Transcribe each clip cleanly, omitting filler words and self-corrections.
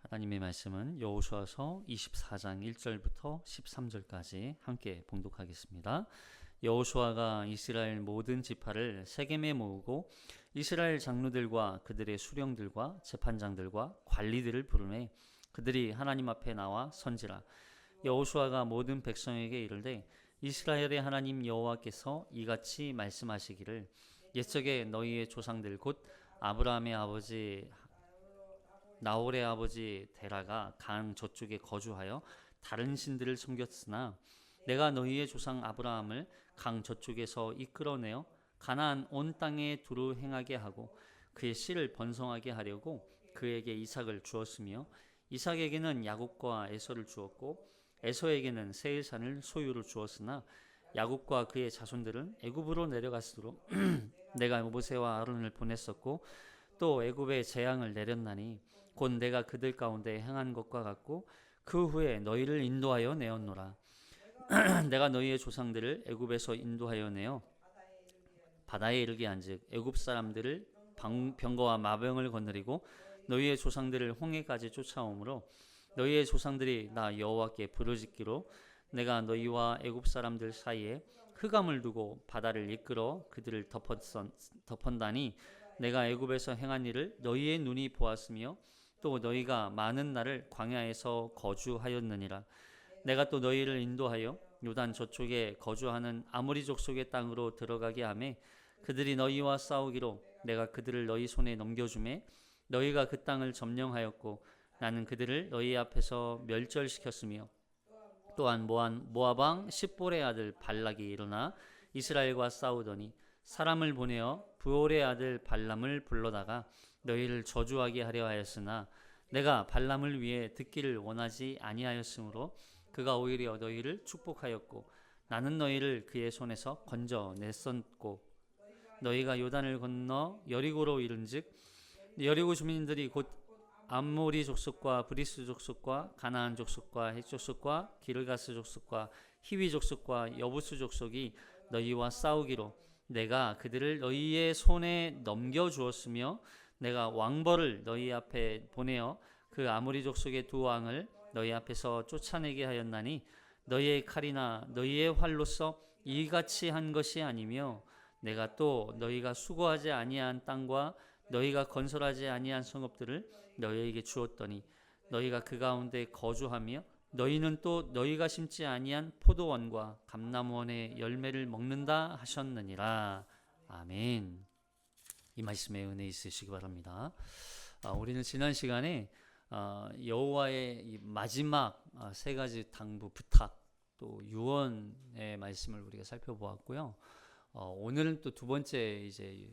하나님의 말씀은 여호수아서 24장 1절부터 13절까지 함께 봉독하겠습니다. 여호수아가 이스라엘 모든 지파를 세겜에 모으고 이스라엘 장로들과 그들의 수령들과 재판장들과 관리들을 부르매 그들이 하나님 앞에 나와 선지라. 여호수아가 모든 백성에게 이르되 이스라엘의 하나님 여호와께서 이같이 말씀하시기를 옛적에 너희의 조상들 곧 아브라함의 아버지 나홀의 아버지 데라가 강 저쪽에 거주하여 다른 신들을 섬겼으나 내가 너희의 조상 아브라함을 강 저쪽에서 이끌어내어 가나안 온 땅에 두루 행하게 하고 그의 씨를 번성하게 하려고 그에게 이삭을 주었으며 이삭에게는 야곱과 에서를 주었고 에서에게는 세일산을 소유로 주었으나 야곱과 그의 자손들은 애굽으로 내려갔으므로 내가 모세와 아론을 보냈었고 또 애굽에 재앙을 내렸나니 곧 내가 그들 가운데 행한 것과 같고 그 후에 너희를 인도하여 내었노라. 내가 너희의 조상들을 애굽에서 인도하여 내어 바다에 이르게 한즉 애굽 사람들을 병거와 마병을 거느리고 너희의 조상들을 홍해까지 쫓아오므로 너희의 조상들이 나 여호와께 부르짖기로 내가 너희와 애굽 사람들 사이에 흑암을 두고 바다를 이끌어 그들을 덮었다니 내가 애굽에서 행한 일을 너희의 눈이 보았으며 또 너희가 많은 날을 광야에서 거주하였느니라. 내가 또 너희를 인도하여 요단 저쪽에 거주하는 아모리 족속의 땅으로 들어가게 하매 그들이 너희와 싸우기로 내가 그들을 너희 손에 넘겨주매 너희가 그 땅을 점령하였고 나는 그들을 너희 앞에서 멸절시켰으며 또한 모압 왕 십볼의 아들 발락이 일어나 이스라엘과 싸우더니 사람을 보내어 부올의 아들 발람을 불러다가 너희를 저주하게 하려 하였으나 내가 발람을 위해 듣기를 원하지 아니하였으므로 그가 오히려 너희를 축복하였고 나는 너희를 그의 손에서 건져냈었고 너희가 요단을 건너 여리고로 이른즉 여리고 주민들이 곧 암모리 족속과 브리스 족속과 가나안 족속과 헷 족속과 기르가스 족속과 히위 족속과 여부스 족속이 너희와 싸우기로 내가 그들을 너희의 손에 넘겨주었으며 내가 왕벌을 너희 앞에 보내어 그 아모리 족속의 두 왕을 너희 앞에서 쫓아내게 하였나니 너희의 칼이나 너희의 활로서 이같이 한 것이 아니며 내가 또 너희가 수고하지 아니한 땅과 너희가 건설하지 아니한 성읍들을 너희에게 주었더니 너희가 그 가운데 거주하며 너희는 또 너희가 심지 아니한 포도원과 감람원의 열매를 먹는다 하셨느니라. 아멘. 이 말씀에 은혜 있으시기 바랍니다. 우리는 지난 시간에 여호와의 이 마지막 세 가지 당부 부탁 또 유언의 말씀을 우리가 살펴보았고요. 오늘은 또 두 번째 이제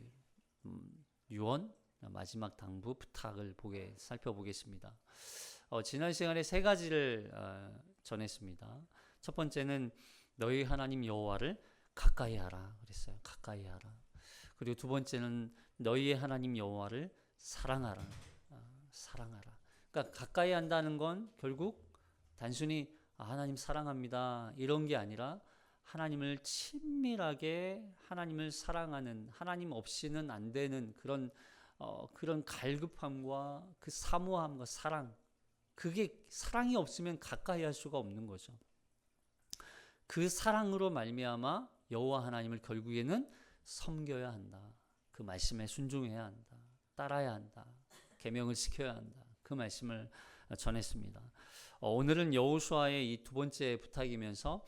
유언 마지막 당부 부탁을 살펴보겠습니다. 지난 시간에 세 가지를 전했습니다. 첫 번째는 너희 하나님 여호와를 가까이 하라 그랬어요. 가까이 하라. 그리고 두 번째는 너희의 하나님 여호와를 사랑하라. 사랑하라. 그러니까 가까이 한다는 건 결국 단순히 하나님 사랑합니다 이런 게 아니라 하나님을 친밀하게 하나님을 사랑하는 하나님 없이는 안 되는 그런 갈급함과 그 사모함과 사랑 그게 사랑이 없으면 가까이 할 수가 없는 거죠. 그 사랑으로 말미암아 여호와 하나님을 결국에는 섬겨야 한다. 그 말씀에 순종해야 한다. 따라야 한다. 계명을 지켜야 한다. 그 말씀을 전했습니다. 오늘은 여호수아의 이 두 번째 부탁이면서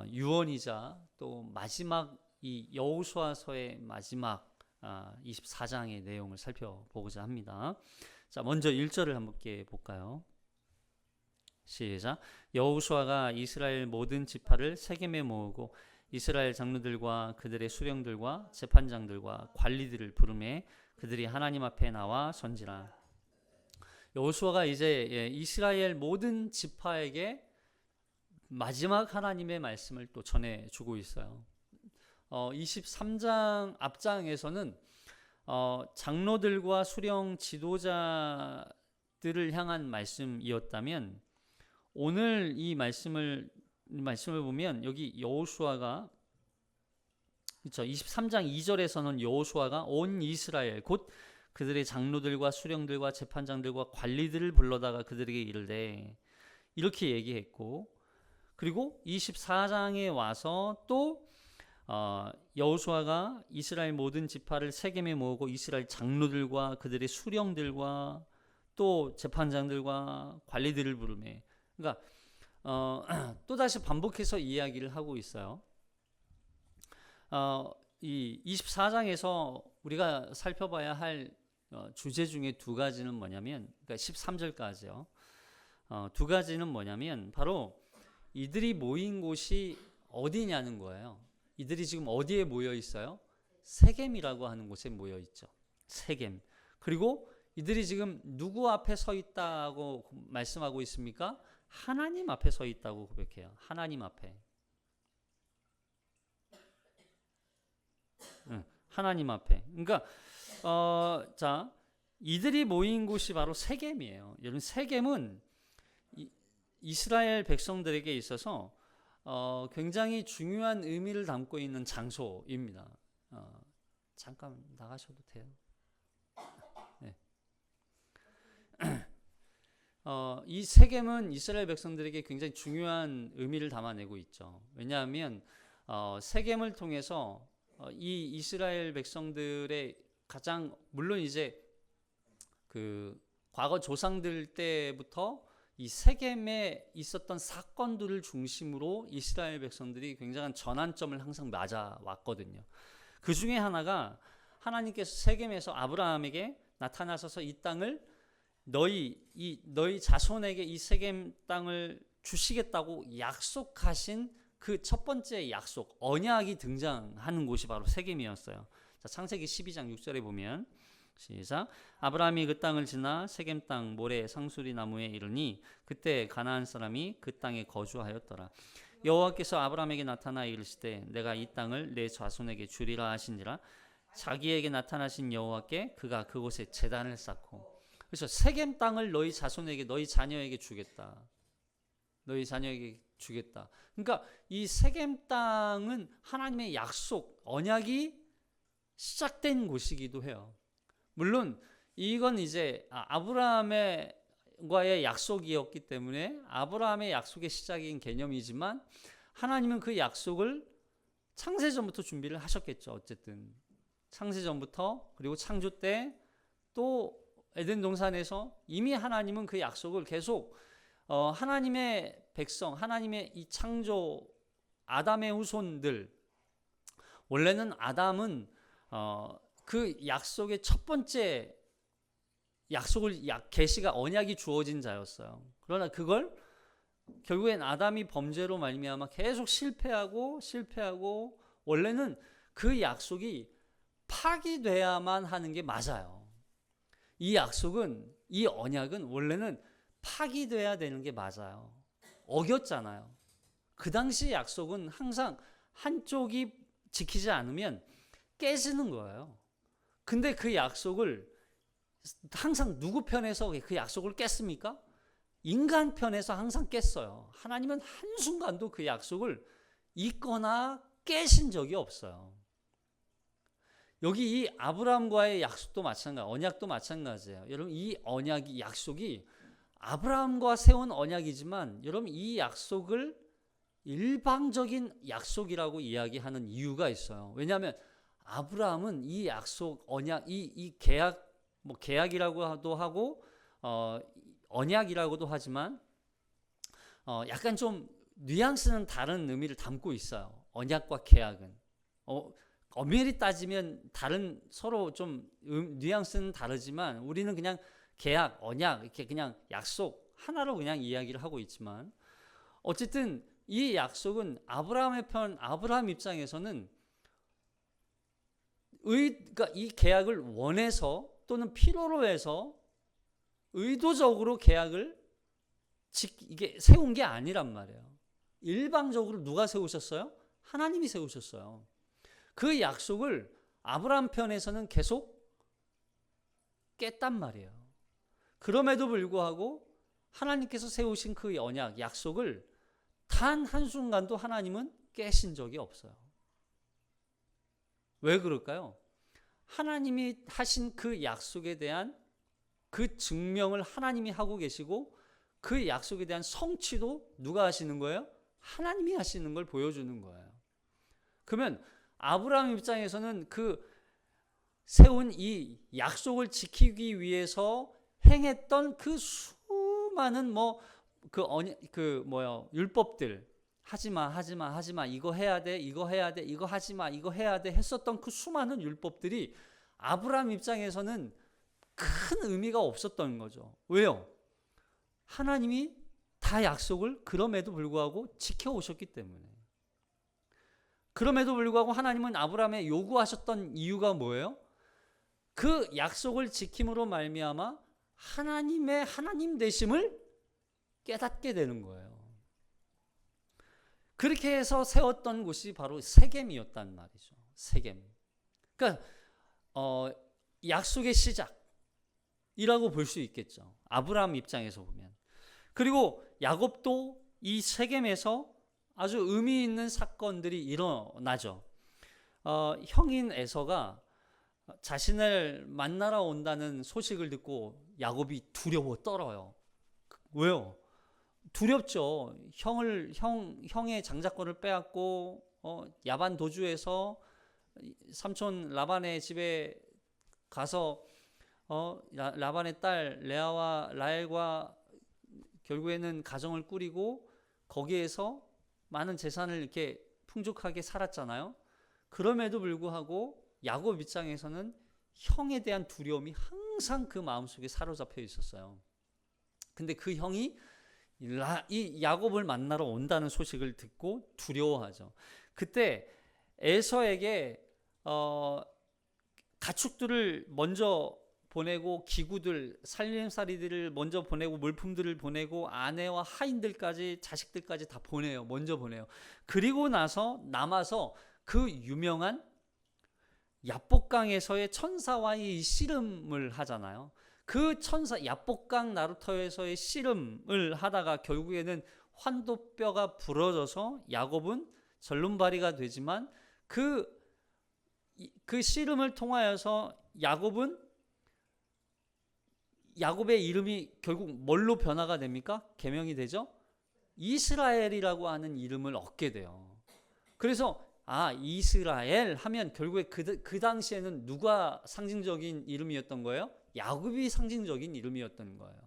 유언이자 또 마지막 이 여호수아서의 마지막 24장의 내용을 살펴보고자 합니다. 자, 먼저 1절을 함께 볼까요? 시작. 여호수아가 이스라엘 모든 지파를 세겜에 모으고 이스라엘 장로들과 그들의 수령들과 재판장들과 관리들을 부르매 그들이 하나님 앞에 나와 선지라. 여호수아가 이제 이스라엘 모든 지파에게 마지막 하나님의 말씀을 또 전해주고 있어요. 23장 앞장에서는 장로들과 수령 지도자들을 향한 말씀이었다면 오늘 이 말씀을 보면 여기 여호수아가 그렇죠. 23장 2절에서는 여호수아가 온 이스라엘 곧 그들의 장로들과 수령들과 재판장들과 관리들을 불러다가 그들에게 이르되 이렇게 얘기했고, 그리고 24장에 와서 또 여호수아가 이스라엘 모든 지파를 세겜에 모으고 이스라엘 장로들과 그들의 수령들과 또 재판장들과 관리들을 부르매, 그러니까 또 다시 반복해서 이야기를 하고 있어요. 이 24장에서 우리가 살펴봐야 할 주제 중에 두 가지는 뭐냐면, 그러니까 13절까지요. 두 가지는 뭐냐면 바로 이들이 모인 곳이 어디냐는 거예요. 이들이 지금 어디에 모여 있어요? 세겜이라고 하는 곳에 모여 있죠. 세겜. 그리고 이들이 지금 누구 앞에 서 있다고 말씀하고 있습니까? 하나님 앞에 서 있다고 고백해요. 하나님 앞에. 하나님 앞에. 그러니까 자, 이들이 모인 곳이 바로 세겜이에요. 여러분, 세겜은 이스라엘 백성들에게 있어서 굉장히 중요한 의미를 담고 있는 장소입니다. 잠깐 나가셔도 돼요. 네. 이 세겜은 이스라엘 백성들에게 굉장히 중요한 의미를 담아내고 있죠. 왜냐하면 세겜을 통해서 이 이스라엘 백성들의 가장, 물론 이제 그 과거 조상들 때부터 이 세겜에 있었던 사건들을 중심으로 이스라엘 백성들이 굉장한 전환점을 항상 맞아왔거든요. 그 중에 하나가 하나님께서 세겜에서 아브라함에게 나타나셔서 이 땅을 너희 자손에게 이 세겜 땅을 주시겠다고 약속하신 그 첫 번째 약속, 언약이 등장하는 곳이 바로 세겜이었어요. 자, 창세기 12장 6절에 보면 시작. 아브라함이 그 땅을 지나 세겜 땅 모래 상수리 나무에 이르니 그때 가나안 사람이 그 땅에 거주하였더라. 여호와께서 아브라함에게 나타나 이르시되 내가 이 땅을 내 자손에게 주리라 하시니라. 자기에게 나타나신 여호와께 그가 그곳에 제단을 쌓고, 그래서 세겜 땅을 너희 자손에게, 너희 자녀에게 주겠다. 너희 자녀에게 주겠다. 그러니까 이 세겜 땅은 하나님의 약속, 언약이 시작된 곳이기도 해요. 물론 이건 이제 아브라함과의 약속이었기 때문에 아브라함의 약속의 시작인 개념이지만, 하나님은 그 약속을 창세전부터 준비를 하셨겠죠. 어쨌든 창세전부터, 그리고 창조 때, 또 에덴 동산에서 이미 하나님은 그 약속을 계속 하나님의 백성, 하나님의 이 창조 아담의 후손들, 원래는 아담은 그 약속의 첫 번째 약속을 계시가 언약이 주어진 자였어요. 그러나 그걸 결국엔 아담이 범죄로 말미암아 계속 실패하고 원래는 그 약속이 파기돼야만 하는 게 맞아요. 이 약속은, 이 언약은 원래는 파기돼야 되는 게 맞아요. 어겼잖아요. 그 당시 약속은 항상 한쪽이 지키지 않으면 깨지는 거예요. 근데 그 약속을 항상 누구 편에서 그 약속을 깼습니까? 인간 편에서 항상 깼어요. 하나님은 한순간도 그 약속을 잊거나 깨신 적이 없어요. 여기 이 아브라함과의 약속도 마찬가지, 언약도 마찬가지예요. 여러분, 이 언약이, 약속이 아브라함과 세운 언약이지만, 여러분, 이 약속을 일방적인 약속이라고 이야기하는 이유가 있어요. 왜냐하면 아브라함은 이 약속, 언약, 이 계약, 뭐 계약이라고도 하고 언약이라고도 하지만 약간 좀 뉘앙스는 다른 의미를 담고 있어요. 언약과 계약은 엄밀히 따지면 다른, 서로 좀 뉘앙스는 다르지만 우리는 그냥 계약, 언약, 이렇게 그냥 약속 하나로 그냥 이야기를 하고 있지만, 어쨌든 이 약속은 아브라함 입장에서는 그러니까 이 계약을 원해서 또는 필요로 해서 의도적으로 계약을 이게 세운 게 아니란 말이에요. 일방적으로 누가 세우셨어요? 하나님이 세우셨어요. 그 약속을 아브라함 편에서는 계속 깼단 말이에요. 그럼에도 불구하고 하나님께서 세우신 그 언약, 약속을 단 한순간도 하나님은 깨신 적이 없어요. 왜 그럴까요? 하나님이 하신 그 약속에 대한 그 증명을 하나님이 하고 계시고, 그 약속에 대한 성취도 누가 하시는 거예요? 하나님이 하시는 걸 보여주는 거예요. 그러면 아브라함 입장에서는 그 세운 이 약속을 지키기 위해서 행했던 그 수많은 율법들, 하지마, 이거 해야 돼, 이거 해야 돼, 이거 하지마, 이거 해야 돼 했었던 그 수많은 율법들이 아브라함 입장에서는 큰 의미가 없었던 거죠. 왜요? 하나님이 다 약속을 그럼에도 불구하고 지켜오셨기 때문에. 그럼에도 불구하고 하나님은 아브라함에 요구하셨던 이유가 뭐예요? 그 약속을 지킴으로 말미암아 하나님의 하나님 되심을 깨닫게 되는 거예요. 그렇게 해서 세웠던 곳이 바로 세겜이었단 말이죠. 세겜. 그러니까 약속의 시작이라고 볼 수 있겠죠. 아브라함 입장에서 보면. 그리고 야곱도 이 세겜에서 아주 의미 있는 사건들이 일어나죠. 형인 에서가 자신을 만나러 온다는 소식을 듣고 야곱이 두려워 떨어요. 왜요? 두렵죠. 형의 장자권을 빼앗고 야반 도주해서 삼촌 라반의 집에 가서 라반의 딸 레아와 라헬과 결국에는 가정을 꾸리고 거기에서 많은 재산을 이렇게 풍족하게 살았잖아요. 그럼에도 불구하고 야곱 입장에서는 형에 대한 두려움이 항상 그 마음속에 사로잡혀 있었어요. 근데 그 형이 이 야곱을 만나러 온다는 소식을 듣고 두려워하죠. 그때 에서에게 가축들을 먼저 보내고 기구들, 살림살이들을 먼저 보내고 물품들을 보내고 아내와 하인들까지 자식들까지 다 보내요. 먼저 보내요. 그리고 나서 남아서 그 유명한 야복강에서의 천사와의 씨름을 하잖아요. 그 천사 야복강 나루터에서의 씨름을 하다가 결국에는 환도뼈가 부러져서 야곱은 절름발이가 되지만 그 씨름을 통하여서 야곱의 이름이 결국 뭘로 변화가 됩니까? 개명이 되죠? 이스라엘이라고 하는 이름을 얻게 돼요. 그래서 이스라엘 하면 결국에 그 당시에는 누가 상징적인 이름이었던 거예요? 야곱이 상징적인 이름이었던 거예요.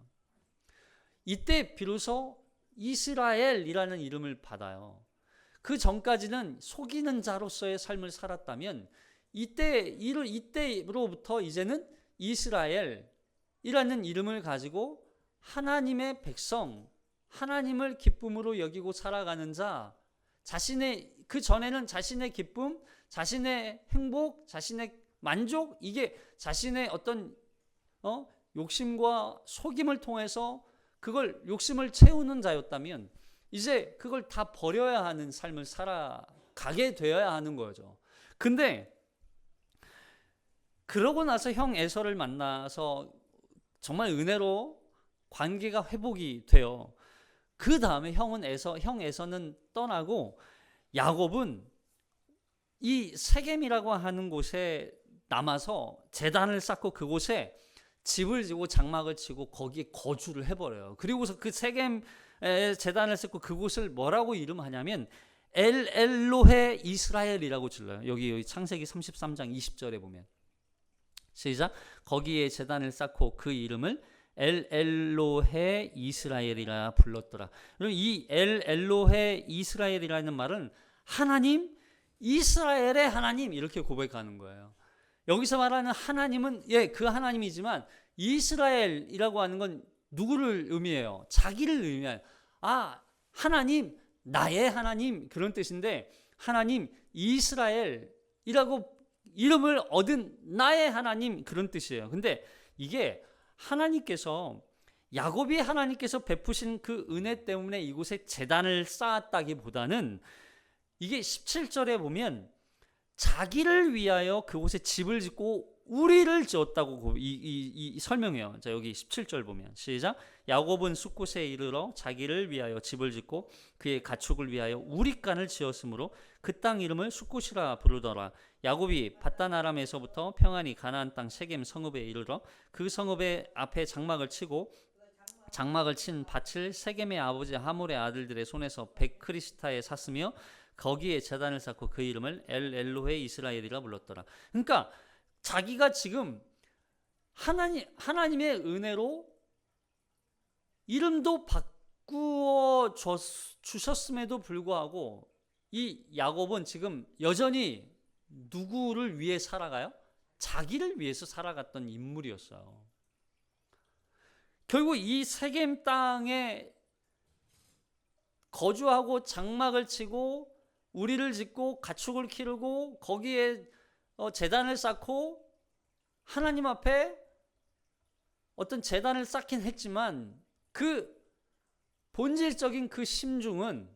이때 비로소 이스라엘이라는 이름을 받아요. 그 전까지는 속이는 자로서의 삶을 살았다면 이때로부터 이제는 이스라엘이라는 이름을 가지고 하나님의 백성, 하나님을 기쁨으로 여기고 살아가는 자, 그 전에는 자신의 기쁨, 자신의 행복, 자신의 만족, 이게 자신의 어떤 욕심과 속임을 통해서 그걸 욕심을 채우는 자였다면 이제 그걸 다 버려야 하는 삶을 살아가게 되어야 하는 거죠. 근데 그러고 나서 형 에서를 만나서 정말 은혜로 관계가 회복이 돼요. 그 다음에 형 에서는 떠나고 야곱은 이 세겜이라고 하는 곳에 남아서 제단을 쌓고 그곳에 집을 지고 장막을 치고 거기에 거주를 해버려요. 그리고서 그 세겜에 제단을 쌓고 그곳을 뭐라고 이름하냐면 엘로헤 이스라엘이라고 질러요. 여기 창세기 33장 20절에 보면 시작. 거기에 제단을 쌓고 그 이름을 엘로헤 이스라엘이라 불렀더라. 그럼 이 엘로헤 이스라엘이라는 말은 하나님, 이스라엘의 하나님 이렇게 고백하는 거예요. 여기서 말하는 하나님은 그 하나님이지만 이스라엘이라고 하는 건 누구를 의미해요? 자기를 의미해요. 하나님, 나의 하나님 그런 뜻인데 하나님 이스라엘이라고 이름을 얻은 나의 하나님 그런 뜻이에요. 근데 이게 야곱이 하나님께서 베푸신 그 은혜 때문에 이곳에 제단을 쌓았다기보다는 이게 17절에 보면 자기를 위하여 그곳에 집을 짓고 우리를 지었다고 이 설명해요. 자, 여기 17절 보면 시작. 야곱은 숫곳에 이르러 자기를 위하여 집을 짓고 그의 가축을 위하여 우릿간을 지었으므로 그 땅 이름을 숫곳이라 부르더라. 야곱이 밧단 아람에서부터 평안히 가나안 땅 세겜 성읍에 이르러 그 성읍의 앞에 장막을 치고 장막을 친 밭을 세겜의 아버지 하몰의 아들들의 손에서 백크리스타에 샀으며 거기에 제단을 쌓고 그 이름을 엘로헤 이스라엘이라 불렀더라. 그러니까 자기가 지금 하나님의 은혜로 이름도 바꾸어 주셨음에도 불구하고 이 야곱은 지금 여전히 누구를 위해 살아가요? 자기를 위해서 살아갔던 인물이었어요. 결국 이 세겜 땅에 거주하고 장막을 치고 우리를 짓고 가축을 기르고 거기에 제단을 쌓고 하나님 앞에 어떤 제단을 쌓긴 했지만 그 본질적인 그 심중은,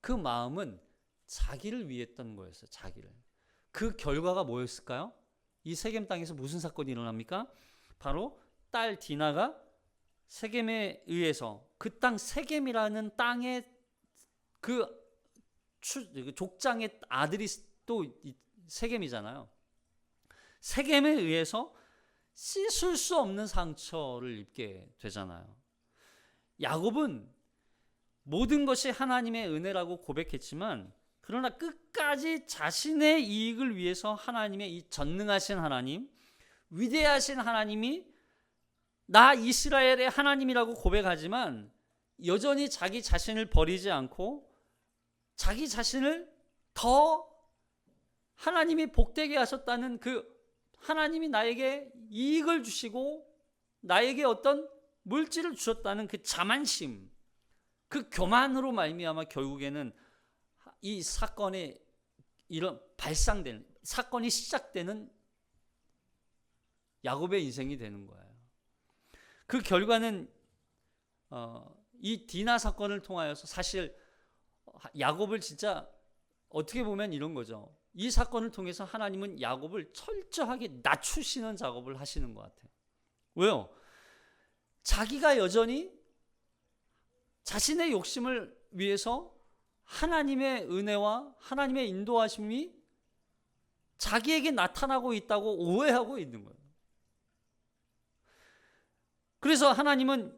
그 마음은 자기를 위했던 거였어요. 자기를. 그 결과가 뭐였을까요? 이 세겜 땅에서 무슨 사건이 일어납니까? 바로 딸 디나가 세겜에 의해서 그 땅 세겜이라는 땅의 그 족장의 아들이 또 세겜이잖아요. 세겜에 의해서 씻을 수 없는 상처를 입게 되잖아요. 야곱은 모든 것이 하나님의 은혜라고 고백했지만 그러나 끝까지 자신의 이익을 위해서 하나님의 이 전능하신 하나님, 위대하신 하나님이 나 이스라엘의 하나님이라고 고백하지만 여전히 자기 자신을 버리지 않고 자기 자신을 더 하나님이 복되게 하셨다는 그 하나님이 나에게 이익을 주시고 나에게 어떤 물질을 주셨다는 그 자만심, 그 교만으로 말미암아 결국에는 이 사건이 발상되는, 사건이 시작되는 야곱의 인생이 되는 거예요. 그 결과는 이 디나 사건을 통하여서 사실 야곱을 진짜 어떻게 보면 이런 거죠. 이 사건을 통해서 하나님은 야곱을 철저하게 낮추시는 작업을 하시는 것 같아요. 왜요? 자기가 여전히 자신의 욕심을 위해서 하나님의 은혜와 하나님의 인도하심이 자기에게 나타나고 있다고 오해하고 있는 거예요. 그래서 하나님은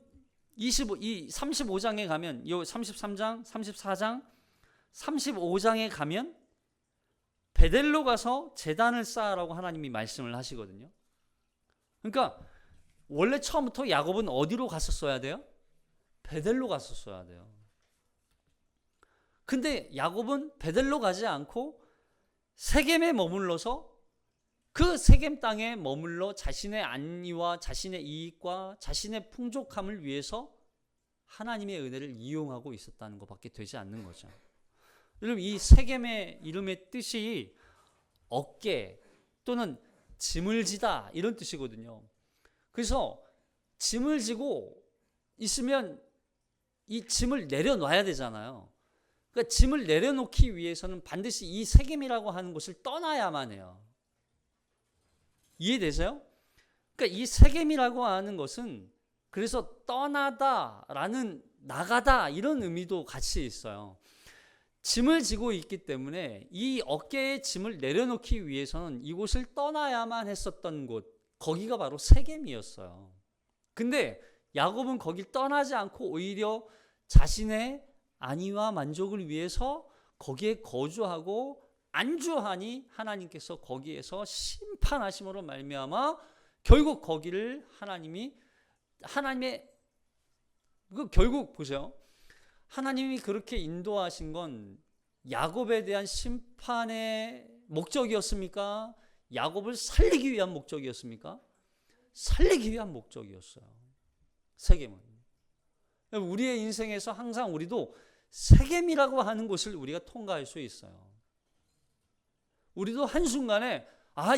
35장에 가면, 33장, 34장, 35장에 가면 베델로 가서 제단을 쌓으라고 하나님이 말씀을 하시거든요. 그러니까 원래 처음부터 야곱은 어디로 갔었어야 돼요? 베델로 갔었어야 돼요. 근데 야곱은 베델로 가지 않고 세겜에 머물러서 그 세겜 땅에 머물러 자신의 안위와 자신의 이익과 자신의 풍족함을 위해서 하나님의 은혜를 이용하고 있었다는 것밖에 되지 않는 거죠. 여러분, 이 세겜의 이름의 뜻이 어깨 또는 짐을 지다 이런 뜻이거든요. 그래서 짐을 지고 있으면 이 짐을 내려놔야 되잖아요. 그러니까 짐을 내려놓기 위해서는 반드시 이 세겜이라고 하는 곳을 떠나야만 해요. 이해되세요? 그러니까 이 세겜이라고 하는 것은 그래서 떠나다라는 나가다 이런 의미도 같이 있어요. 짐을 지고 있기 때문에 이 어깨에 짐을 내려놓기 위해서는 이곳을 떠나야만 했었던 곳, 거기가 바로 세겜이었어요. 근데 야곱은 거길 떠나지 않고 오히려 자신의 안위와 만족을 위해서 거기에 거주하고 안주하니 하나님께서 거기에서 심판하심으로 말미암아 결국 거기를 하나님의 결국 보세요. 하나님이 그렇게 인도하신 건 야곱에 대한 심판의 목적이었습니까? 야곱을 살리기 위한 목적이었습니까? 살리기 위한 목적이었어요. 세겜은. 우리의 인생에서 항상 우리도 세겜이라고 하는 곳을 우리가 통과할 수 있어요. 우리도 한순간에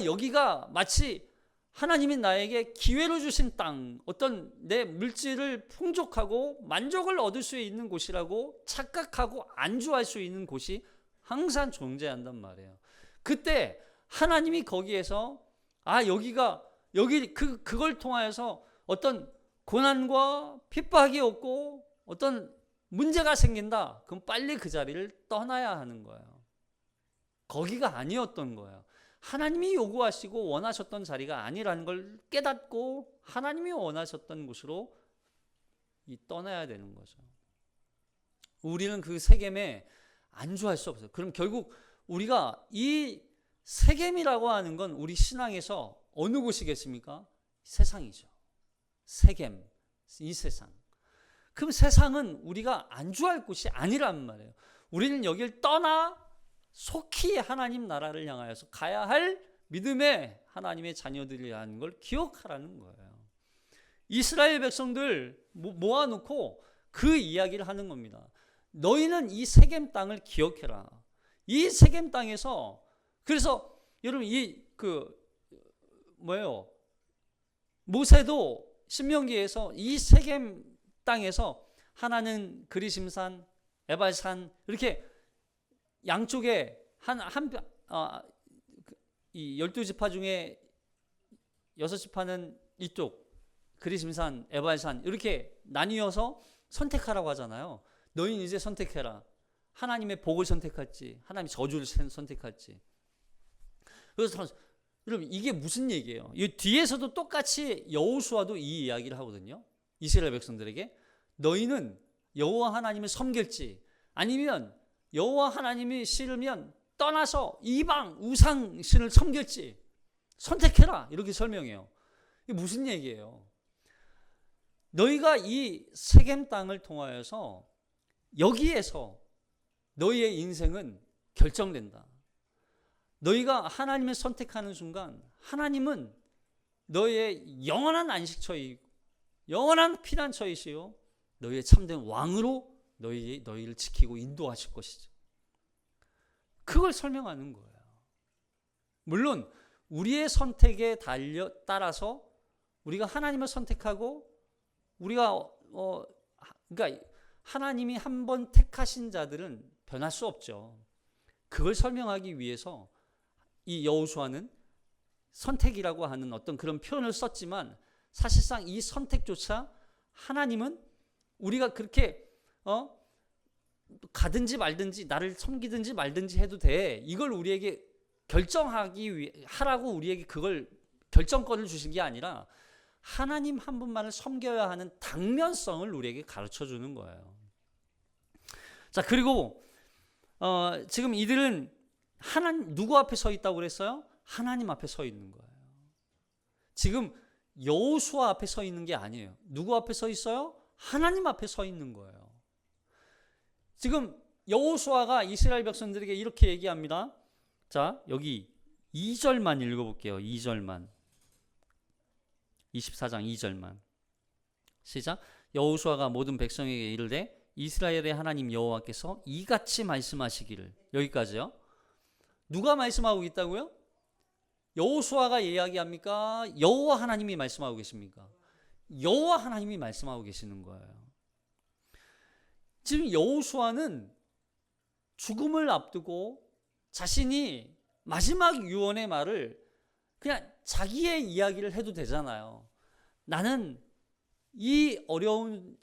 여기가 마치 하나님이 나에게 기회로 주신 땅, 어떤 내 물질을 풍족하고 만족을 얻을 수 있는 곳이라고 착각하고 안주할 수 있는 곳이 항상 존재한단 말이에요. 그때 하나님이 거기에서 그걸 통하여서 어떤 고난과 핍박이 없고 어떤 문제가 생긴다. 그럼 빨리 그 자리를 떠나야 하는 거예요. 거기가 아니었던 거예요. 하나님이 요구하시고 원하셨던 자리가 아니라는 걸 깨닫고 하나님이 원하셨던 곳으로 떠나야 되는 거죠. 우리는 그 세겜에 안주할 수 없어요. 그럼 결국 우리가 이 세겜이라고 하는 건 우리 신앙에서 어느 곳이겠습니까? 세상이죠. 세겜, 이 세상. 그럼 세상은 우리가 안주할 곳이 아니란 말이에요. 우리는 여기를 떠나 속히 하나님 나라를 향하여서 가야 할 믿음의 하나님의 자녀들이라는 걸 기억하라는 거예요. 이스라엘 백성들 모아놓고 그 이야기를 하는 겁니다. 너희는 이 세겜 땅을 기억해라. 이 세겜 땅에서, 그래서 여러분 모세도 신명기에서 이 세겜 땅에서 하나는 그리심산, 에발산 이렇게 양쪽에 이 12지파 중에 6지파는 이쪽 그리심산, 에발산 이렇게 나뉘어서 선택하라고 하잖아요. 너희는 이제 선택해라. 하나님의 복을 선택할지 하나님의 저주를 선택할지. 그래서 여러분 이게 무슨 얘기예요? 이 뒤에서도 똑같이 여호수아도 이 이야기를 하거든요. 이스라엘 백성들에게 너희는 여호와 하나님을 섬길지 아니면 여호와 하나님이 싫으면 떠나서 이방 우상신을 섬길지 선택해라. 이렇게 설명해요. 이게 무슨 얘기예요? 너희가 이 세겜 땅을 통하여서 여기에서 너희의 인생은 결정된다. 너희가 하나님을 선택하는 순간 하나님은 너희의 영원한 안식처이고 영원한 피난처이시요 너희의 참된 왕으로 너희를 지키고 인도하실 것이죠. 그걸 설명하는 거예요. 물론 우리의 선택에 따라서 우리가 하나님을 선택하고 우리가 그러니까 하나님이 한번 택하신 자들은 변할 수 없죠. 그걸 설명하기 위해서 이 여호수아는 선택이라고 하는 어떤 그런 표현을 썼지만 사실상 이 선택조차 하나님은 우리가 그렇게 가든지 말든지 나를 섬기든지 말든지 해도 돼. 이걸 우리에게 하라고 우리에게 그걸 결정권을 주신 게 아니라 하나님 한 분만을 섬겨야 하는 당면성을 우리에게 가르쳐 주는 거예요. 자, 그리고 지금 이들은 누구 앞에 서 있다고 그랬어요? 하나님 앞에 서 있는 거예요. 지금 여호수아 앞에 서 있는 게 아니에요. 누구 앞에 서 있어요? 하나님 앞에 서 있는 거예요. 지금 여호수아가 이스라엘 백성들에게 이렇게 얘기합니다. 자, 여기 2절만 읽어볼게요. 2절만. 24장 2절만. 시작. 여호수아가 모든 백성에게 이르되 이스라엘의 하나님 여호와께서 이같이 말씀하시기를. 여기까지요. 누가 말씀하고 있다고요? 여호수아가 이야기합니까? 여호와 하나님이 말씀하고 계십니까? 여호와 하나님이 말씀하고 계시는 거예요. 지금 여호수아는 죽음을 앞두고 자신이 마지막 유언의 말을 그냥 자기의 이야기를 해도 되잖아요. 나는 이 어려운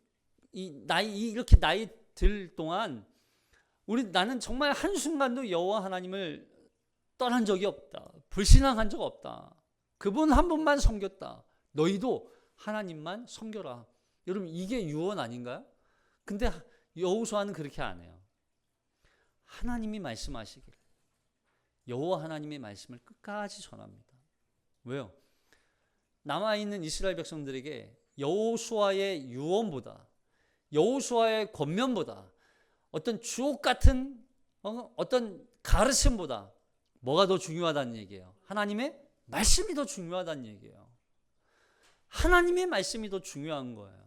이렇게 나이 들 동안 나는 정말 한순간도 여호와 하나님을 떠난 적이 없다. 불신앙한 적 없다. 그분 한 분만 섬겼다. 너희도 하나님만 섬겨라. 여러분 이게 유언 아닌가요? 근데 여호수아는 그렇게 안 해요. 하나님이 말씀하시기를 여호와 하나님의 말씀을 끝까지 전합니다. 왜요? 남아있는 이스라엘 백성들에게 여호수아의 유언보다 여호수아의 권면보다 어떤 주옥 같은 어떤 가르침보다 뭐가 더 중요하다는 얘기예요? 하나님의 말씀이 더 중요하다는 얘기예요. 하나님의 말씀이 더 중요한 거예요.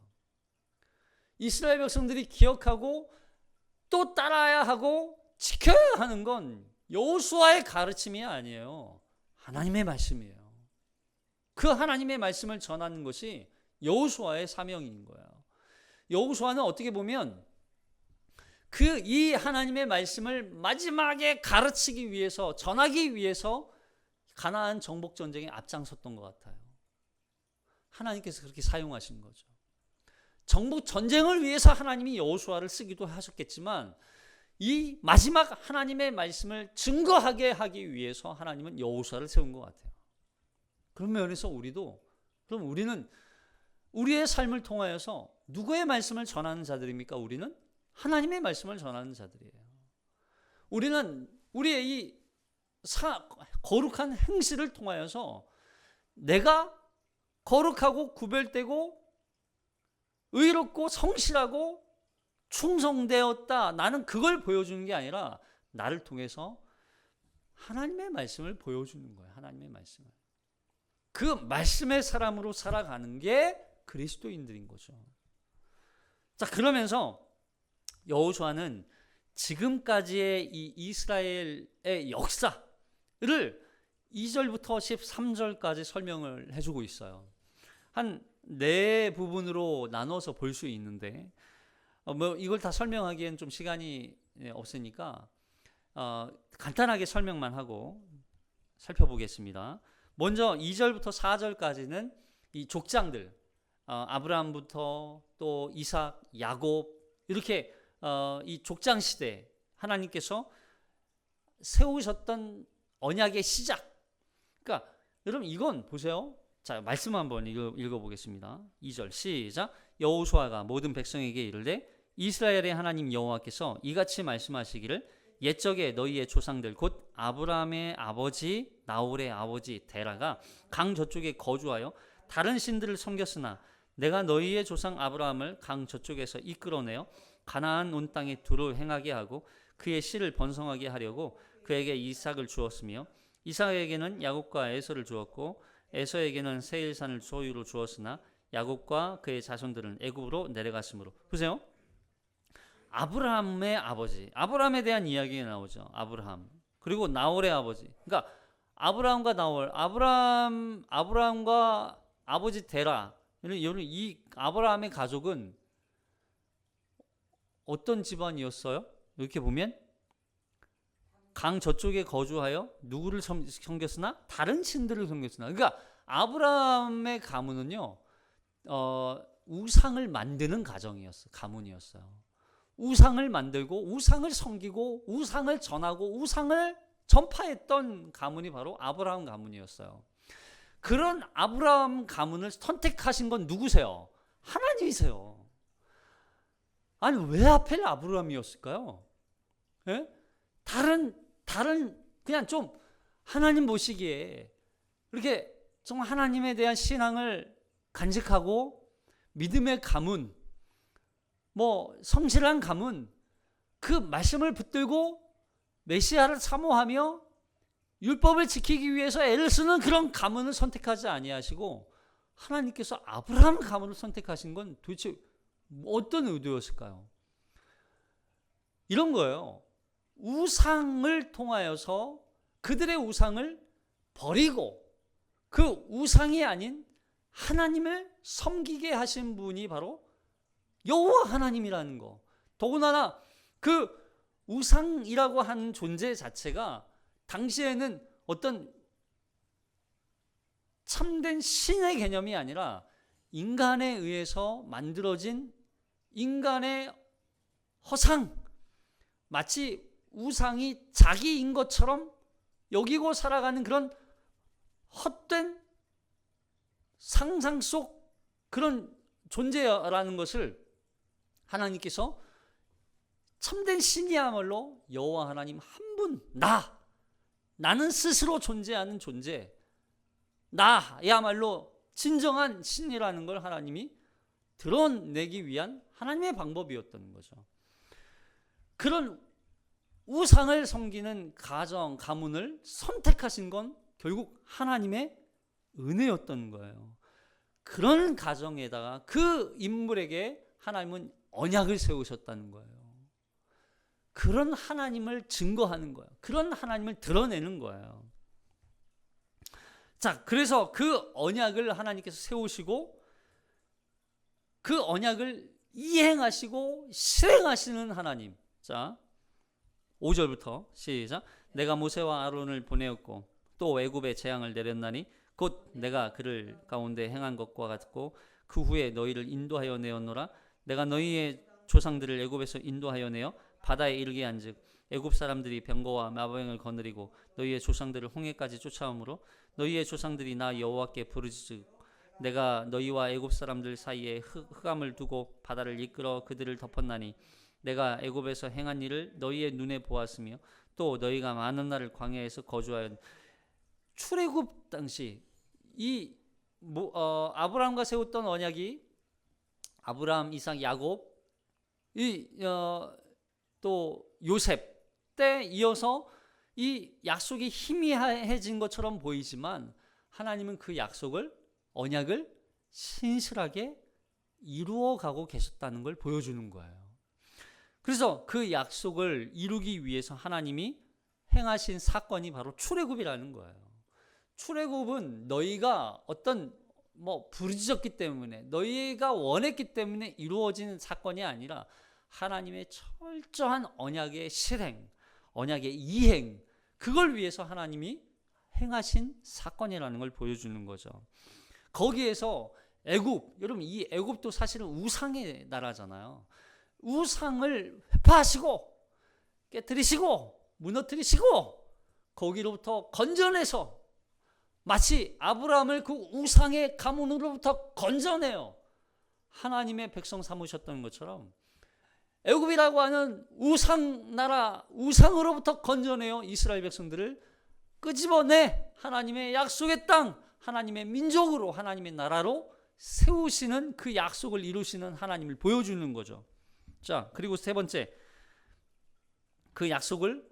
이스라엘 백성들이 기억하고 또 따라야 하고 지켜야 하는 건 여호수아의 가르침이 아니에요. 하나님의 말씀이에요. 그 하나님의 말씀을 전하는 것이 여호수아의 사명인 거예요. 여호수아는 어떻게 보면 이 하나님의 말씀을 마지막에 가르치기 위해서 전하기 위해서 가나안 정복 전쟁에 앞장섰던 것 같아요. 하나님께서 그렇게 사용하신 거죠. 정복 전쟁을 위해서 하나님이 여호수아를 쓰기도 하셨겠지만 이 마지막 하나님의 말씀을 증거하게 하기 위해서 하나님은 여호수아를 세운 것 같아요. 그런 면에서 그럼 우리는 우리의 삶을 통하여서 누구의 말씀을 전하는 자들입니까? 우리는 하나님의 말씀을 전하는 자들이에요. 우리는 우리의 이 거룩한 행실을 통하여서 내가 거룩하고 구별되고 의롭고 성실하고 충성되었다, 나는 그걸 보여주는 게 아니라 나를 통해서 하나님의 말씀을 보여주는 거예요. 하나님의 말씀을. 그 말씀의 사람으로 살아가는 게 그리스도인들인 거죠. 자, 그러면서 여호수아는 지금까지의 이 이스라엘의 역사를 2절부터 13절까지 설명을 해주고 있어요. 한 네 부분으로 나눠서 볼 수 있는데 이걸 다 설명하기엔 좀 시간이 없으니까 간단하게 설명만 하고 살펴보겠습니다. 먼저 2절부터 4절까지는 이 족장들, 아브라함부터 또 이삭, 야곱, 이렇게 이 족장 시대 하나님께서 세우셨던 언약의 시작. 그러니까 여러분 이건 보세요. 자, 말씀 한번 읽어보겠습니다. 2절 시작. 여호수아가 모든 백성에게 이르되 이스라엘의 하나님 여호와께서 이같이 말씀하시기를 옛적에 너희의 조상들 곧 아브라함의 아버지 나홀의 아버지 데라가 강 저쪽에 거주하여 다른 신들을 섬겼으나 내가 너희의 조상 아브라함을 강 저쪽에서 이끌어내어 가나안 온 땅에 두루 행하게 하고 그의 씨를 번성하게 하려고 그에게 이삭을 주었으며 이삭에게는 야곱과 에서를 주었고 에서에게는 세일산을 소유로 주었으나 야곱과 그의 자손들은 애굽으로 내려갔으므로. 보세요. 아브라함의 아버지, 아브라함에 대한 이야기가 나오죠. 아브라함. 그리고 나홀의 아버지. 그러니까 아브라함과 나홀, 아브라함과 아버지 데라. 이 아브라함의 가족은 어떤 집안이었어요? 이렇게 보면 강 저쪽에 거주하여 누구를 섬겼으나 다른 신들을 섬겼으나. 그러니까 아브라함의 가문은요, 우상을 만드는 가문이었어요. 우상을 만들고 우상을 섬기고 우상을 전하고 우상을 전파했던 가문이 바로 아브라함 가문이었어요. 그런 아브라함 가문을 선택하신 건 누구세요? 하나님이세요. 아니 왜 하필 아브라함이었을까요? 예? 다른 그냥 좀 하나님 보시기에 이렇게 정말 하나님에 대한 신앙을 간직하고 믿음의 가문, 성실한 가문, 그 말씀을 붙들고 메시아를 사모하며 율법을 지키기 위해서 애를 쓰는 그런 가문을 선택하지 아니하시고 하나님께서 아브라함 가문을 선택하신 건 도대체 어떤 의도였을까요? 이런 거예요. 우상을 통하여서 그들의 우상을 버리고 그 우상이 아닌 하나님을 섬기게 하신 분이 바로 여호와 하나님이라는 거. 더군다나 그 우상이라고 하는 존재 자체가 당시에는 어떤 참된 신의 개념이 아니라 인간에 의해서 만들어진 인간의 허상, 마치 우상이 자기인 것처럼 여기고 살아가는 그런 헛된 상상 속 그런 존재라는 것을 하나님께서 참된 신이야말로 여호와 하나님 한 분, 나는 스스로 존재하는 존재, 나야말로 진정한 신이라는 걸 하나님이 드러내기 위한 하나님의 방법이었던 거죠. 그런 우상을 섬기는 가문을 선택하신 건 결국 하나님의 은혜였던 거예요. 그런 가정에다가 그 인물에게 하나님은 언약을 세우셨다는 거예요. 그런 하나님을 증거하는 거예요. 그런 하나님을 드러내는 거예요. 자, 그래서 그 언약을 하나님께서 세우시고 그 언약을 이행하시고 실행하시는 하나님. 자, 5절부터 시작. 내가 모세와 아론을 보내었고 또 애굽에 재앙을 내렸나니 곧 내가 그를 가운데 행한 것과 같고 그 후에 너희를 인도하여 내었노라. 내가 너희의 조상들을 애굽에서 인도하여 내어 바다에 이르게 한즉 애굽 사람들이 병거와 마병을 거느리고 너희의 조상들을 홍해까지 쫓아오므로 너희의 조상들이 나 여호와께 부르짖으 내가 너희와 애굽 사람들 사이에 흑암을 두고 바다를 이끌어 그들을 덮었나니 내가 애굽에서 행한 일을 너희의 눈에 보았으며 또 너희가 많은 날을 광야에서 거주하여 출애굽 당시 이 아브라함과 세웠던 언약이 아브라함, 이삭, 야곱 또 요셉 때 이어서 이 약속이 희미해진 것처럼 보이지만 하나님은 그 약속을 언약을 신실하게 이루어가고 계셨다는 걸 보여주는 거예요. 그래서 그 약속을 이루기 위해서 하나님이 행하신 사건이 바로 출애굽이라는 거예요. 출애굽은 너희가 어떤 부르짖었기 때문에 너희가 원했기 때문에 이루어진 사건이 아니라 하나님의 철저한 언약의 실행, 언약의 이행, 그걸 위해서 하나님이 행하신 사건이라는 걸 보여주는 거죠. 거기에서 애굽, 여러분 이 애굽도 사실은 우상의 나라잖아요. 우상을 회파하시고 깨뜨리시고 무너뜨리시고 거기로부터 건져내서 마치 아브라함을 그 우상의 가문으로부터 건져내어 하나님의 백성 삼으셨던 것처럼 애굽이라고 하는 우상 나라, 우상으로부터 건져내어 이스라엘 백성들을 끄집어내 하나님의 약속의 땅, 하나님의 민족으로, 하나님의 나라로 세우시는 그 약속을 이루시는 하나님을 보여주는 거죠. 자, 그리고 세 번째, 그 약속을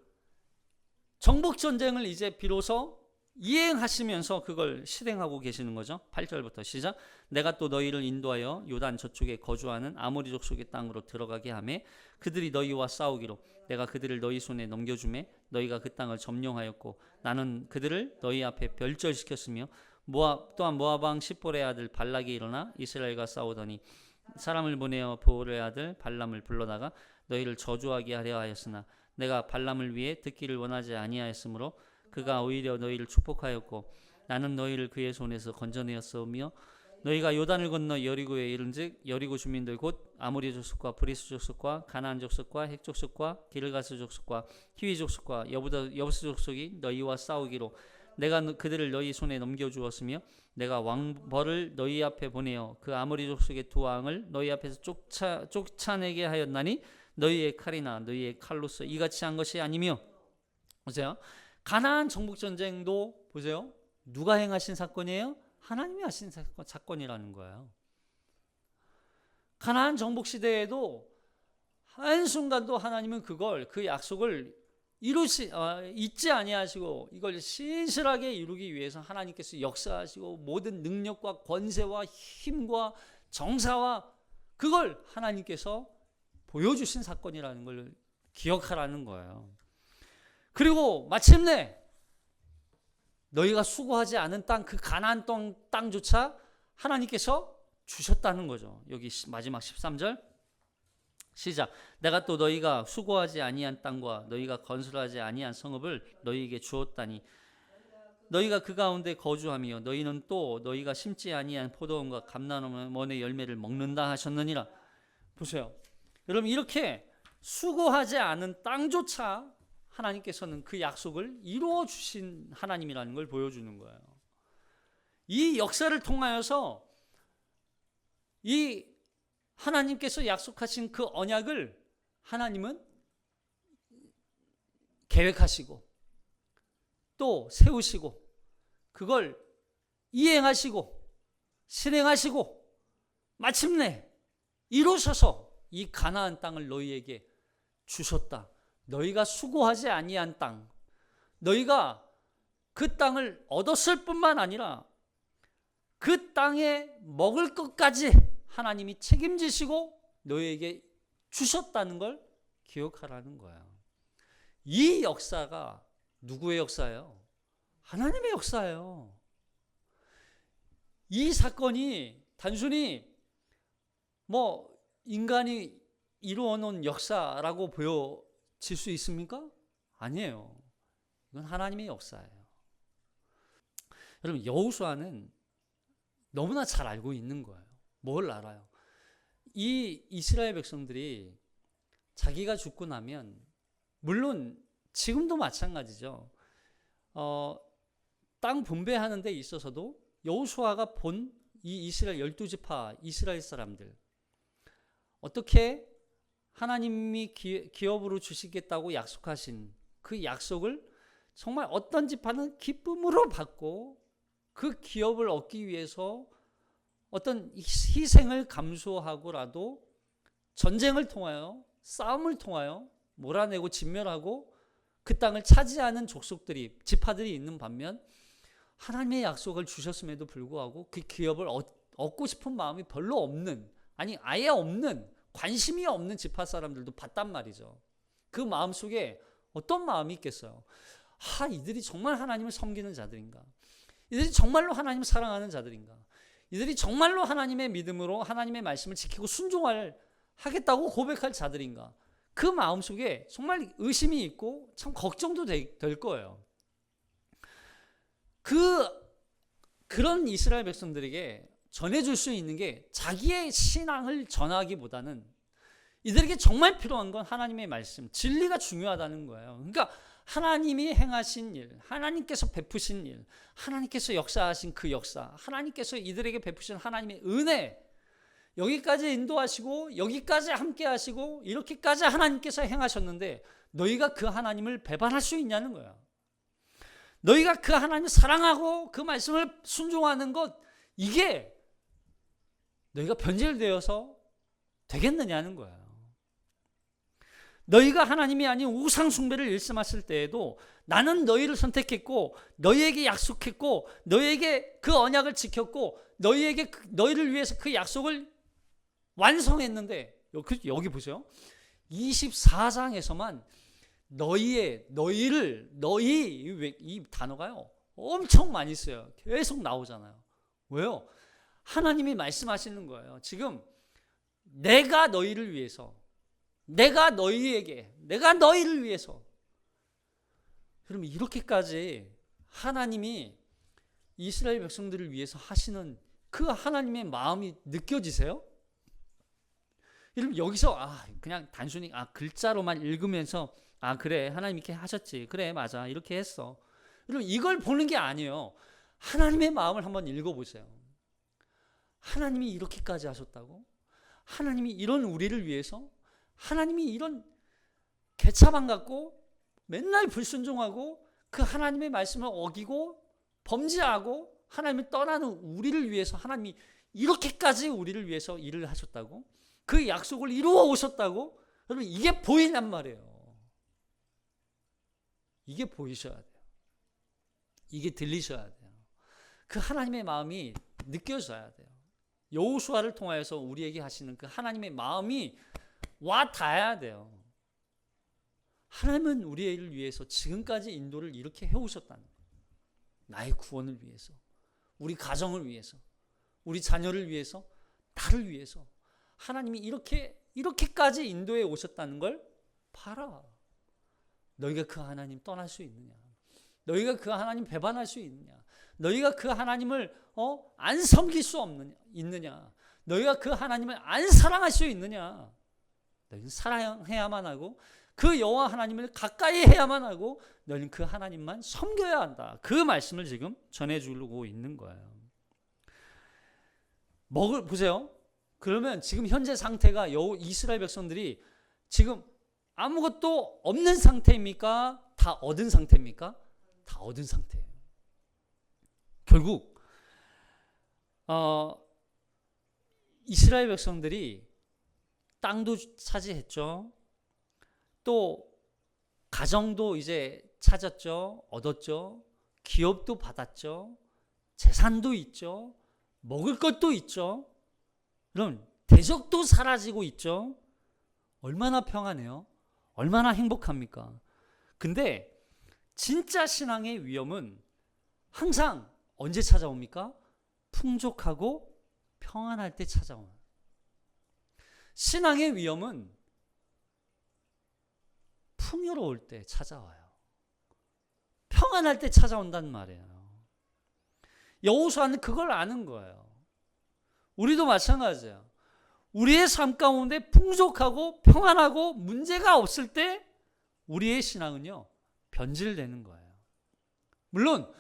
정복전쟁을 이제 비로소 이행하시면서 그걸 실행하고 계시는 거죠. 8절부터 시작. 내가 또 너희를 인도하여 요단 저쪽에 거주하는 아모리 족속의 땅으로 들어가게 하매 그들이 너희와 싸우기로 내가 그들을 너희 손에 넘겨주매 너희가 그 땅을 점령하였고 나는 그들을 너희 앞에 별절시켰으며 또한 모압 왕 십볼의 아들 발락이 일어나 이스라엘과 싸우더니 사람을 보내어 보올의 아들 발람을 불러다가 너희를 저주하게 하려 하였으나 내가 발람을 위해 듣기를 원하지 아니하였으므로 그가 오히려 너희를 축복하였고 나는 너희를 그의 손에서 건져내었으며 너희가 요단을 건너 여리고에 이른즉 여리고 주민들 곧 아모리 족속과 브리스 족속과 가나안 족속과 헷 족속과 기르가스 족속과 히위 족속과 여부스 족속이 너희와 싸우기로 내가 그들을 너희 손에 넘겨주었으며 내가 왕벌을 너희 앞에 보내어 그 아모리 족속의 두 왕을 너희 앞에서 쫓아내게 하였나니 너희의 칼이나 너희의 칼로서 이같이 한 것이 아니며. 보세요. 가나안 정복전쟁도 보세요. 누가 행하신 사건이에요? 하나님이 하신 사건이라는 거예요. 가나안 정복 시대에도 한순간도 하나님은 그 약속을 잊지 아니하시고 이걸 신실하게 이루기 위해서 하나님께서 역사하시고 모든 능력과 권세와 힘과 정사와 그걸 하나님께서 보여주신 사건이라는 걸 기억하라는 거예요. 그리고 마침내 너희가 수고하지 않은 땅, 그 가나안 땅조차 하나님께서 주셨다는 거죠. 여기 마지막 13절 시작. 내가 또 너희가 수고하지 아니한 땅과 너희가 건설하지 아니한 성읍을 너희에게 주었다니 너희가 그 가운데 거주하며 너희는 또 너희가 심지 아니한 포도원과 감람원의 열매를 먹는다 하셨느니라. 보세요. 여러분 이렇게 수고하지 않은 땅조차 하나님께서는 그 약속을 이루어 주신 하나님이라는 걸 보여주는 거예요. 이 역사를 통하여서 이 하나님께서 약속하신 그 언약을 하나님은 계획하시고 또 세우시고 그걸 이행하시고 실행하시고 마침내 이루셔서 이 가나안 땅을 너희에게 주셨다. 너희가 수고하지 아니한 땅, 너희가 그 땅을 얻었을 뿐만 아니라 그 땅에 먹을 것까지 하나님이 책임지시고 너희에게 주셨다는 걸 기억하라는 거예요. 이 역사가 누구의 역사예요? 하나님의 역사예요. 이 사건이 단순히 인간이 이루어 놓은 역사라고 보여질 수 있습니까? 아니에요. 이건 하나님의 역사예요. 여러분, 여호수아는 너무나 잘 알고 있는 거예요. 뭘 알아요? 이 이스라엘 백성들이 자기가 죽고 나면, 물론 지금도 마찬가지죠. 땅 분배하는 데 있어서도 여호수아가 본 이 이스라엘 12지파 이스라엘 사람들, 어떻게 하나님이 기업으로 주시겠다고 약속하신 그 약속을 정말 어떤 지파는 기쁨으로 받고 그 기업을 얻기 위해서 어떤 희생을 감수하고라도 전쟁을 통하여, 싸움을 통하여 몰아내고 진멸하고 그 땅을 차지하는 족속들이, 지파들이 있는 반면, 하나님의 약속을 주셨음에도 불구하고 그 기업을 얻고 싶은 마음이 별로 없는, 아니 아예 없는, 관심이 없는 지파 사람들도 봤단 말이죠. 그 마음 속에 어떤 마음이 있겠어요? 이들이 정말 하나님을 섬기는 자들인가? 이들이 정말로 하나님을 사랑하는 자들인가? 이들이 정말로 하나님의 믿음으로 하나님의 말씀을 지키고 하겠다고 고백할 자들인가? 그 마음 속에 정말 의심이 있고 참 걱정도 될 거예요. 그런 이스라엘 백성들에게 전해줄 수 있는 게, 자기의 신앙을 전하기보다는 이들에게 정말 필요한 건 하나님의 말씀, 진리가 중요하다는 거예요. 그러니까 하나님이 행하신 일, 하나님께서 베푸신 일, 하나님께서 역사하신 그 역사, 하나님께서 이들에게 베푸신 하나님의 은혜, 여기까지 인도하시고 여기까지 함께 하시고 이렇게까지 하나님께서 행하셨는데 너희가 그 하나님을 배반할 수 있냐는 거야. 너희가 그 하나님을 사랑하고 그 말씀을 순종하는 것, 이게 너희가 변질되어서 되겠느냐는 거예요. 너희가 하나님이 아닌 우상 숭배를 일삼았을 때에도 나는 너희를 선택했고 너희에게 약속했고 너희에게 그 언약을 지켰고 너희를 위해서 그 약속을 완성했는데, 여기 보세요. 24장에서만 너희, 이 단어가요 엄청 많이 써요. 계속 나오잖아요. 왜요? 하나님이 말씀하시는 거예요. 지금 내가 너희를 위해서, 내가 너희를 위해서. 그럼 이렇게까지 하나님이 이스라엘 백성들을 위해서 하시는 그 하나님의 마음이 느껴지세요? 여러분, 여기서 그냥 단순히 글자로만 읽으면서 그래, 하나님 이렇게 하셨지, 그래 맞아, 이렇게 했어, 여러분 이걸 보는 게 아니에요. 하나님의 마음을 한번 읽어보세요. 하나님이 이렇게까지 하셨다고? 하나님이 이런 우리를 위해서, 하나님이 이런 개차반 갖고 맨날 불순종하고 그 하나님의 말씀을 어기고 범죄하고 하나님을 떠나는 우리를 위해서 하나님이 이렇게까지 우리를 위해서 일을 하셨다고? 그 약속을 이루어 오셨다고? 여러분, 이게 보이란 말이에요. 이게 보이셔야 돼요. 이게 들리셔야 돼요. 그 하나님의 마음이 느껴져야 돼요. 여호수아를 통하여서 우리에게 하시는 그 하나님의 마음이 와 닿아야 돼요. 하나님은 우리를 위해서 지금까지 인도를 이렇게 해오셨다는 거예요. 나의 구원을 위해서, 우리 가정을 위해서, 우리 자녀를 위해서, 나를 위해서 하나님이 이렇게까지 인도해 오셨다는 걸 봐라. 너희가 그 하나님 떠날 수 있느냐? 너희가 그 하나님 배반할 수 있느냐? 너희가 그 하나님을 안 섬길 수 있느냐? 너희가 그 하나님을 안 사랑할 수 있느냐? 너희는 사랑해야만 하고 그 여호와 하나님을 가까이 해야만 하고 너희는 그 하나님만 섬겨야 한다. 그 말씀을 지금 전해주고 있는 거예요. 보세요. 그러면 지금 현재 상태가 이스라엘 백성들이 지금 아무것도 없는 상태입니까? 다 얻은 상태입니까? 다 얻은 상태예요. 결국 이스라엘 백성들이 땅도 차지했죠. 또 가정도 이제 찾았죠. 얻었죠. 기업도 받았죠. 재산도 있죠. 먹을 것도 있죠. 그럼 대적도 사라지고 있죠. 얼마나 평안해요? 얼마나 행복합니까? 근데 진짜 신앙의 위험은 항상 언제 찾아옵니까? 풍족하고 평안할 때 찾아와요. 신앙의 위험은 풍요로울 때 찾아와요. 평안할 때 찾아온단 말이에요. 여호수아는 그걸 아는 거예요. 우리도 마찬가지예요. 우리의 삶 가운데 풍족하고 평안하고 문제가 없을 때 우리의 신앙은요, 변질되는 거예요. 물론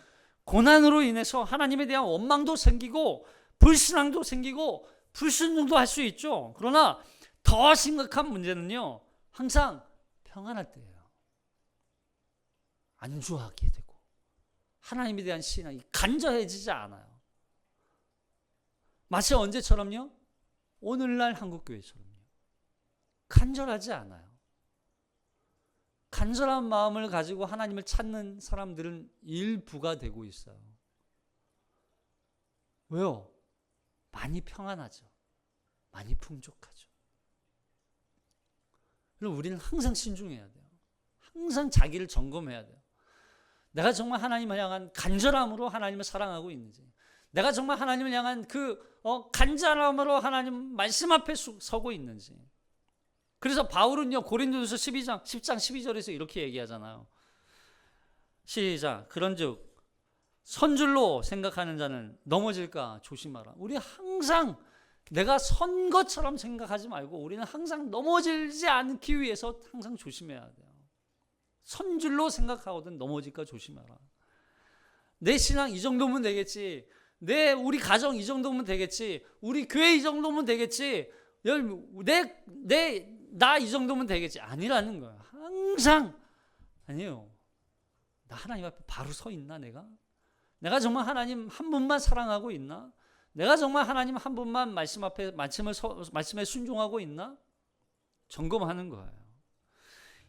고난으로 인해서 하나님에 대한 원망도 생기고 불신앙도 생기고 불순종도 할 수 있죠. 그러나 더 심각한 문제는요, 항상 평안할 때예요. 안주하게 되고 하나님에 대한 신앙이 간절해지지 않아요. 마치 언제처럼요? 오늘날 한국교회처럼요. 간절하지 않아요. 간절한 마음을 가지고 하나님을 찾는 사람들은 일부가 되고 있어요. 왜요? 많이 평안하죠. 많이 풍족하죠. 그리고 우리는 항상 신중해야 돼요. 항상 자기를 점검해야 돼요. 내가 정말 하나님을 향한 간절함으로 하나님을 사랑하고 있는지, 내가 정말 하나님을 향한 간절함으로 하나님 말씀 앞에 서고 있는지. 그래서 바울은요, 고린도전서 10장 12절에서 이렇게 얘기하잖아요. 시작. 그런즉 선줄로 생각하는 자는 넘어질까 조심하라. 우리 항상 내가 선 것처럼 생각하지 말고 우리는 항상 넘어지지 않기 위해서 항상 조심해야 돼요. 선줄로 생각하거든 넘어질까 조심하라. 내 신앙 이 정도면 되겠지. 우리 가정 이 정도면 되겠지. 우리 교회 이 정도면 되겠지. 나 이 정도면 되겠지. 아니라는 거야. 항상 아니에요. 나 하나님 앞에 바로 서 있나 내가 정말 하나님 한 분만 사랑하고 있나? 내가 정말 하나님 한 분만 말씀에 순종하고 있나? 점검하는 거예요.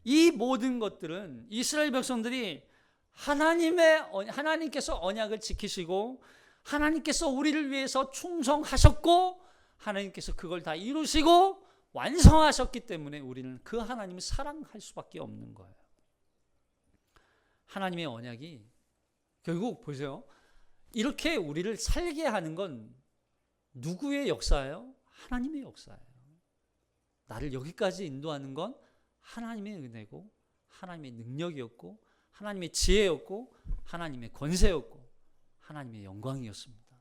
이 모든 것들은 이스라엘 백성들이 하나님께서 언약을 지키시고 하나님께서 우리를 위해서 충성하셨고 하나님께서 그걸 다 이루시고 완성하셨기 때문에 우리는 그 하나님을 사랑할 수밖에 없는 거예요. 하나님의 언약이 결국 보세요. 이렇게 우리를 살게 하는 건 누구의 역사예요? 하나님의 역사예요. 나를 여기까지 인도하는 건 하나님의 은혜고 하나님의 능력이었고 하나님의 지혜였고 하나님의 권세였고 하나님의 영광이었습니다.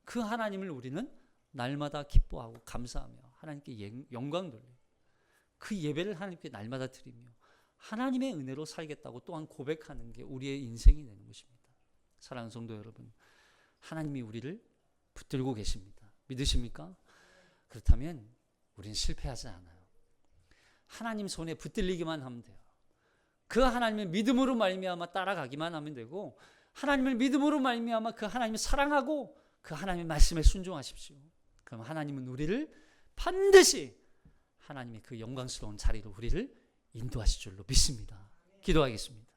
그 하나님을 우리는 날마다 기뻐하고 감사하며 하나님께 영광 돌리고 그 예배를 하나님께 날마다 드리며 하나님의 은혜로 살겠다고 또한 고백하는 게 우리의 인생이 되는 것입니다. 사랑하는 성도 여러분, 하나님이 우리를 붙들고 계십니다. 믿으십니까? 그렇다면 우리는 실패하지 않아요. 하나님 손에 붙들리기만 하면 돼요. 그 하나님을 믿음으로 말미암아 따라가기만 하면 되고 하나님을 믿음으로 말미암아 그 하나님을 사랑하고 그 하나님의 말씀에 순종하십시오. 그럼 하나님은 우리를 반드시 하나님의 그 영광스러운 자리로 우리를 인도하실 줄로 믿습니다. 기도하겠습니다.